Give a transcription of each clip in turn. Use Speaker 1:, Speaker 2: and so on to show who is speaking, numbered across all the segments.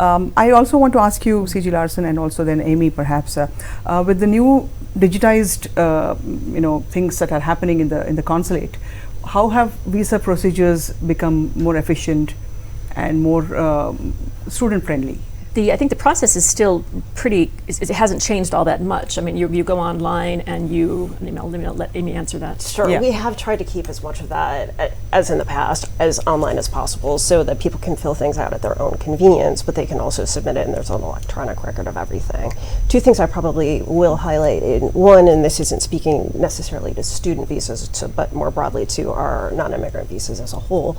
Speaker 1: I also want to ask you, C.G. Larson, and also then Amy, perhaps, with the new digitized, things that are happening in the consulate, how have visa procedures become more efficient and more student friendly?
Speaker 2: I think the process is still pretty, it hasn't changed all that much. I mean, you go online and let Amy answer that.
Speaker 3: Sure, we have tried to keep as much of that as in the past, as online as possible, so that people can fill things out at their own convenience, but they can also submit it and there's an electronic record of everything. Two things I probably will highlight. One, and this isn't speaking necessarily to student visas, but more broadly to our non-immigrant visas as a whole.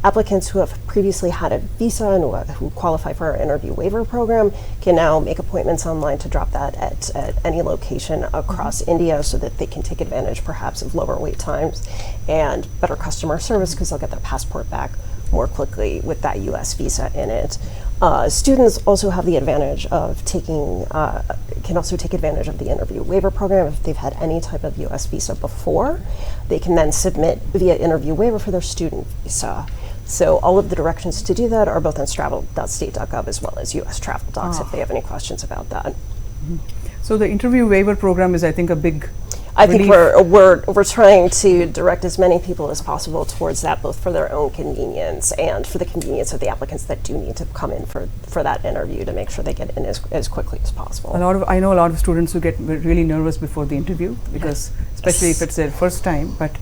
Speaker 3: Applicants who have previously had a visa and who qualify for our interview waiver program can now make appointments online to drop that at any location across India, so that they can take advantage perhaps of lower wait times and better customer service, because they'll get their passport back more quickly with that US visa in it. Students also have the advantage of can also take advantage of the interview waiver program if they've had any type of US visa before. They can then submit via interview waiver for their student visa. So all of the directions to do that are both on travel.state.gov as well as US Travel Docs if they have any questions about that.
Speaker 1: Mm-hmm. So the interview waiver program is, I think, a big
Speaker 3: I think we're trying to direct as many people as possible towards that, both for their own convenience and for the convenience of the applicants that do need to come in for that interview, to make sure they get in as quickly as possible.
Speaker 1: I know a lot of students who get really nervous before the interview, because especially if it's their first time, but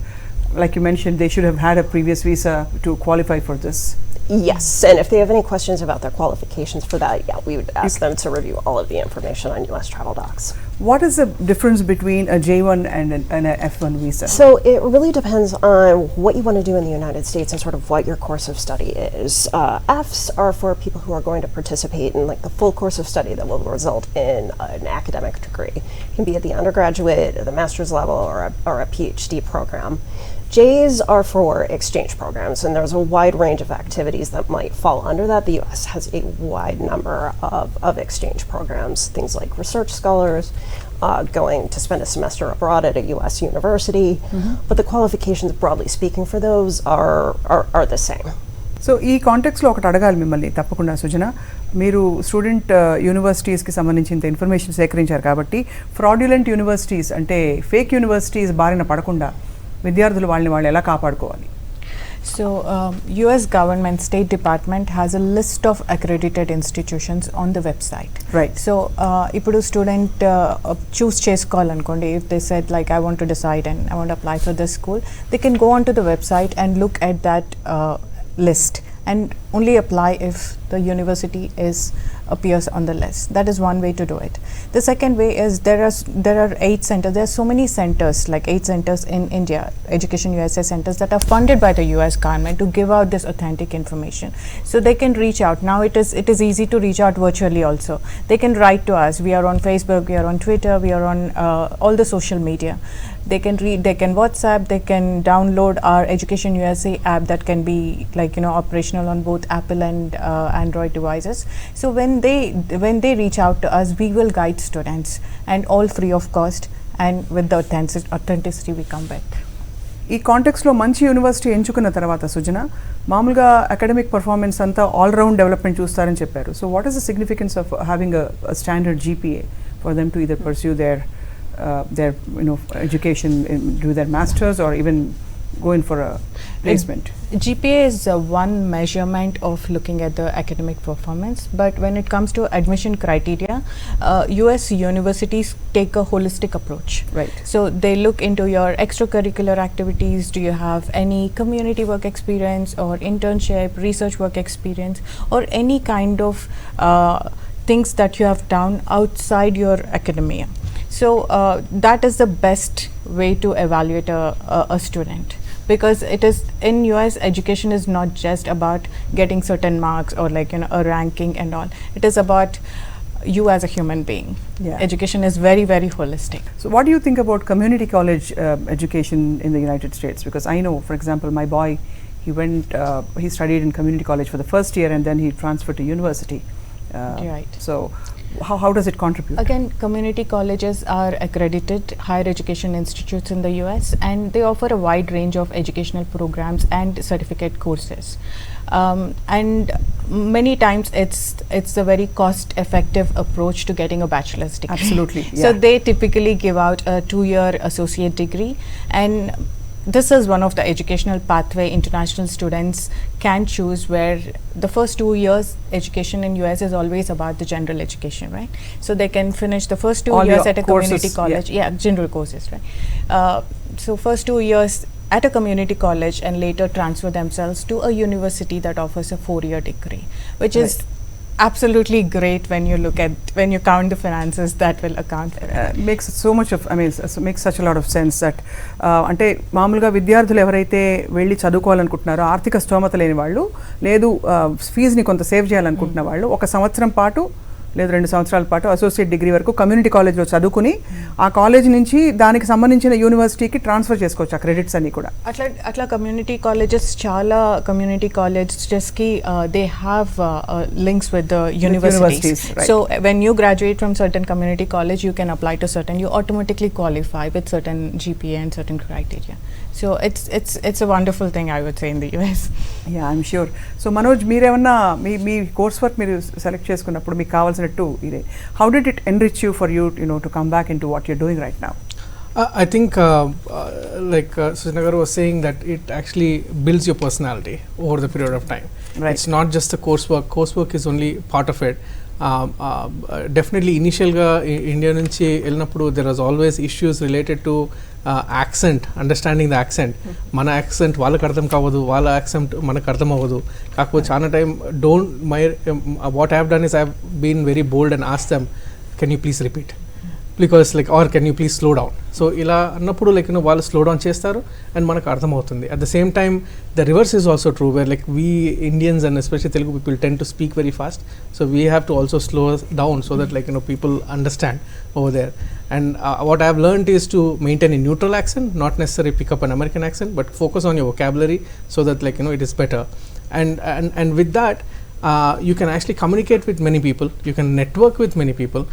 Speaker 1: like you mentioned, they should have had a previous visa to qualify for this.
Speaker 3: Yes, and if they have any questions about their qualifications for that, we would ask them to review all of the information on US Travel Docs.
Speaker 1: What is the difference between a J1 and an F1 visa?
Speaker 3: So it really depends on what you want to do in the United States and sort of what your course of study is. Fs are for people who are going to participate in like the full course of study that will result in an academic degree. It can be at the undergraduate, the master's level, or a PhD program. J's are for exchange programs, and there's a wide range of activities that might fall under that. The US has a wide number of exchange programs, things like research scholars, going to spend a semester abroad at a US university, but the qualifications, broadly speaking, for those are the same.
Speaker 1: So ఈ కాంటెక్స్లో ఒకటి అడగాలి మిమ్మల్ని తప్పకుండా సుజన, మీరు student యూనివర్సిటీస్కి సంబంధించిన information సేకరించారు కాబట్టి fraudulent universities అంటే ఫేక్ యూనివర్సిటీస్ బారిన పడకుండా విద్యార్థులు వాళ్ళని ఎలా కాపాడుకోవాలి?
Speaker 4: So US government State Department has a list of accredited institutions on the website.
Speaker 1: Right.
Speaker 4: So ఇప్పుడు student choose చేసుకోవాలనుకోండి, if they said like I want to decide and I want to apply for this school, they can go onto the website and look at that list and only apply if the university appears on the list. That is one way to do it. The second way is there are 8 centers. There are so many centers, like 8 centers in India, Education USA centers, that are funded by the US government to give out this authentic information. So they can reach out. Now it is easy to reach out virtually also. They can write to us. We are on Facebook, we are on Twitter, we are on all the social media. They can read, they can WhatsApp, they can download our Education USA app that can be operational on both Apple and Android devices. So when they reach out to us, we will guide students, and all free of cost, and with the authenticity we come with.
Speaker 1: ఈ కాంటెక్స్లో మంచి university ఎంచుకున్న తర్వాత సుజన, మామూలుగా academic performance అంతా all round development చూస్తారని చెప్పారు. So what is the significance of having a standard GPA for them to either pursue their education, do their masters, or even go in for a placement?
Speaker 4: GPA is one measurement of looking at the academic performance, but when it comes to admission criteria, US universities take a holistic approach.
Speaker 1: Right.
Speaker 4: So they look into your extracurricular activities. Do you have any community work experience or internship, research work experience, or any kind of things that you have done outside your academia? So that is the best way to evaluate a student, because it is in US education is not just about getting certain marks or a ranking and all. It is about you as a human being.
Speaker 1: Yeah.
Speaker 4: Education is very, very holistic.
Speaker 1: So what do you think about community college education in the United States? Because I know, for example, my boy, he studied in community college for the first year, and then he transferred to university.
Speaker 4: Right.
Speaker 1: So how does it contribute?
Speaker 4: Again, community colleges are accredited higher education institutes in the US, and they offer a wide range of educational programs and certificate courses. And many times it's a very cost effective approach to getting a bachelor's degree.
Speaker 1: Absolutely,
Speaker 4: So
Speaker 1: yeah.
Speaker 4: they typically give out a 2-year associate degree, and this is one of the educational pathway international students can choose, where the first 2 years education in US is always about the general education, right? So they can finish the first 2
Speaker 1: All
Speaker 4: years
Speaker 1: your
Speaker 4: at a
Speaker 1: courses,
Speaker 4: community college,
Speaker 1: yeah.
Speaker 4: general courses, right? So first 2 years at a community college and later transfer themselves to a university that offers a 4-year degree, which is absolutely great when you count the finances that will account for it.
Speaker 1: Makes so much of, I mean, makes such a lot of sense that అంటే మామూలుగా విద్యార్థులు ఎవరైతే వెళ్ళి చదువుకోవాలనుకుంటున్నారో ఆర్థిక స్తోమత లేని వాళ్ళు, లేదు ఫీజుని కొంత సేవ్ చేయాలనుకుంటున్న వాళ్ళు, ఒక సంవత్సరం పాటు లేదు 2 సంవత్సరాల పాటు అసోసియేట్ డిగ్రీ వరకు కమ్యూనిటీ కాలేజ్లో చదువుకుని ఆ కాలేజ్ నుంచి దానికి సంబంధించిన యూనివర్సిటీకి ట్రాన్స్ఫర్ చేసుకోవచ్చు ఆ క్రెడిట్స్ అన్ని కూడా.
Speaker 4: అట్లా కమ్యూనిటీ కాలేజెస్ చాలా కమ్యూనిటీ కాలేజెస్కి they have links with the universities.
Speaker 1: right.
Speaker 4: So when you graduate from certain community college you can apply to certain, you automatically qualify with certain GPA and certain criteria. So it's a wonderful thing, I would say, in the US.
Speaker 1: Yeah, I'm sure. So Manoj, మీరేమన్నా మీ course work మీరు select చేసుకున్నప్పుడు మీకు కావాల్సినట్టు ఇదే, how did it enrich you for you to come back into what you're doing right now?
Speaker 5: I think like Sujana was saying, that it actually builds your personality over the period of time.
Speaker 1: Right.
Speaker 5: It's not just the coursework is only part of it. Definitely initial ga India nunchi ellinappudu there was always issues related to accent, understanding the accent. Mana accent వాళ్ళకి అర్థం కావదు, వాళ్ళ accent మనకు అర్థం అవ్వదు. కాకపోతే చాలా time what I have done is I have been very bold and asked them, can you please repeat? Because like, or can you please slow down? So ఇలా అన్నప్పుడు like వాళ్ళు slow down చేస్తారు and మనకు అర్థం అవుతుంది. At the same time the reverse is also true, where like we Indians and especially Telugu people tend to speak very fast, so we have to also slow down so that like people understand over there. And what I have learned is to maintain a neutral accent, not necessarily pick up an American accent, but focus on your vocabulary so that like it is better. And with that you can actually communicate with many people, you can network with many people,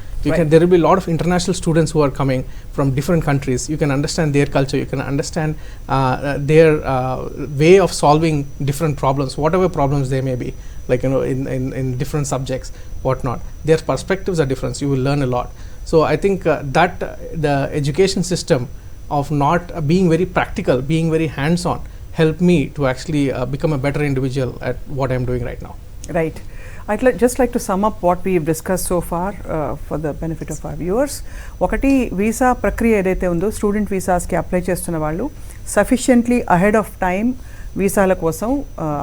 Speaker 5: there will be a lot of international students who are coming from different countries. You can understand their culture, you can understand their way of solving different problems, whatever problems they may be, like in different subjects, whatnot. Their perspectives are different, so you will learn a lot. So I think that the education system of not being very practical, being very hands-on, helped me to actually become a better individual at what I am doing right now.
Speaker 1: Right. I'd just like to sum up what we've discussed so far for the benefit of our viewers. ఒకటి, visa ప్రక్రియ ఏదైతే ఉందో student వీసాస్కి apply చేస్తున్న వాళ్ళు sufficiently ahead of time వీసాల కోసం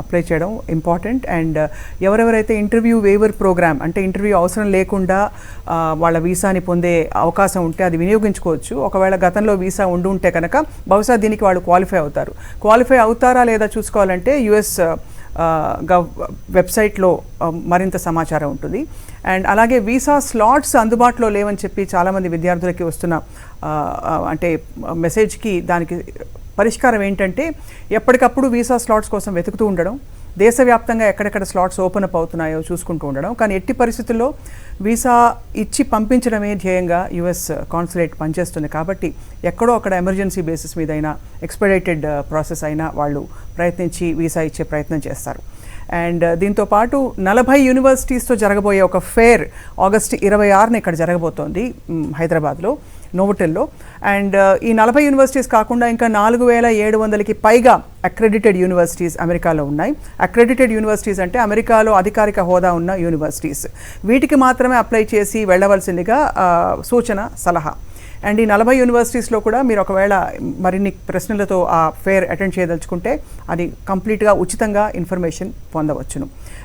Speaker 1: apply చేయడం important. And ఎవరెవరైతే interview waiver programme, అంటే ఇంటర్వ్యూ అవసరం లేకుండా వాళ్ళ వీసాని పొందే అవకాశం ఉంటే అది వినియోగించుకోవచ్చు. ఒకవేళ గతంలో వీసా ఉంటే కనుక బహుశా దీనికి వాళ్ళు క్వాలిఫై అవుతారా లేదా చూసుకోవాలంటే US వెబ్సైట్లో మరింత సమాచారం ఉంటుంది. అండ్ అలాగే వీసా స్లాట్స్ అందుబాటులో లేవని చెప్పి చాలామంది విద్యార్థులకి వస్తున్న అంటే మెసేజ్కి దానికి పరిష్కారం ఏంటంటే ఎప్పటికప్పుడు వీసా స్లాట్స్ కోసం వెతుకుతూ ఉండడం, దేశవ్యాప్తంగా ఎక్కడెక్కడ స్లాట్స్ ఓపెన్ అప్ అవుతున్నాయో చూసుకుంటూ ఉండడం. కానీ ఎట్టి పరిస్థితుల్లో వీసా ఇచ్చి పంపించడమే ధ్యేయంగా US కాన్సులేట్ పనిచేస్తుంది. కాబట్టి ఎక్కడో అక్కడ ఎమర్జెన్సీ బేసిస్ మీద అయినా, ఎక్స్పెడైటెడ్ ప్రాసెస్ అయినా వాళ్ళు ప్రయత్నించి వీసా ఇచ్చే ప్రయత్నం చేస్తారు. అండ్ దీంతోపాటు 40 యూనివర్సిటీస్తో జరగబోయే ఒక ఫేర్ ఆగస్టు 26న ఇక్కడ జరగబోతోంది హైదరాబాద్లో, నోవోటెల్లో. అండ్ ఈ 40 యూనివర్సిటీస్ కాకుండా ఇంకా 4700కి పైగా అక్రెడిటెడ్ యూనివర్సిటీస్ అమెరికాలో ఉన్నాయి. అక్రెడిటెడ్ యూనివర్సిటీస్ అంటే అమెరికాలో అధికారిక హోదా ఉన్న యూనివర్సిటీస్. వీటికి మాత్రమే అప్లై చేసి వెళ్ళవలసిందిగా సూచన, సలహా. అండ్ ఈ 40 యూనివర్సిటీస్లో కూడా మీరు ఒకవేళ మరిన్ని ప్రశ్నలతో ఆ ఫేర్ అటెండ్ చేయదలుచుకుంటే అది కంప్లీట్గా ఉచితంగా ఇన్ఫర్మేషన్ పొందవచ్చును.